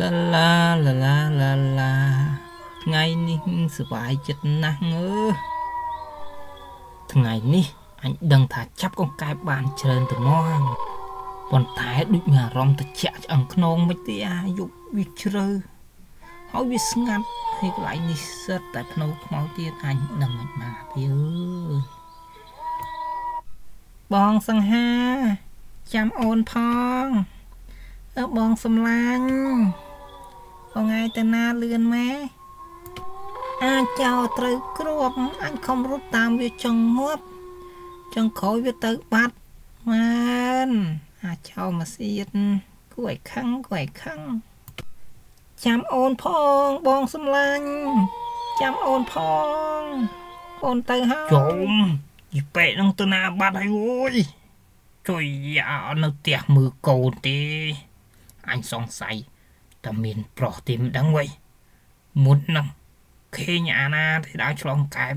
ឡាឡាឡាឡាឡាឡាថ្ងៃនេះសប្បាយចិត្តណាស់ថ្ងៃនេះអញដឹងថាចាប់កង្កែបបានច្រើនត្មងប៉ុន្តែដូចមានអារម្មណ៍ត្រជាក់ឆ្អឹងខ្នងមិនទេអាយប់វាជ្រៅហើយវាស្ងាត់ហើយកន្លែងនេះសិតតែភ្នៅខ្មៅទៀតអញដឹងមិនបានទេអើយបងសង្ហាចាំអូនផងបងសំឡាញ់បងឯងទៅណាលឿនម៉ែអាចចោលត្រូវគ្រាប់អញខំរត់តាមវាចង់ងាប់ចង់ក្រោយវាទៅបាត់ម៉ានអាចចោលមកសៀតគួរឲ្យខឹងចាំអូនផងបងសំឡាញ់ចាំអូនផងអូនទៅហើយចុំយីពេកនឹងទៅណាបាត់ហើយអូយជួយយ៉ាអត់នៅផ្ទះមើលកូនទេអញសង្ស័យតែមានប្រុសទេមិនដឹងវ៉ៃមុនហ្នឹងឃើញអាណាទេដើរឆ្លងកែម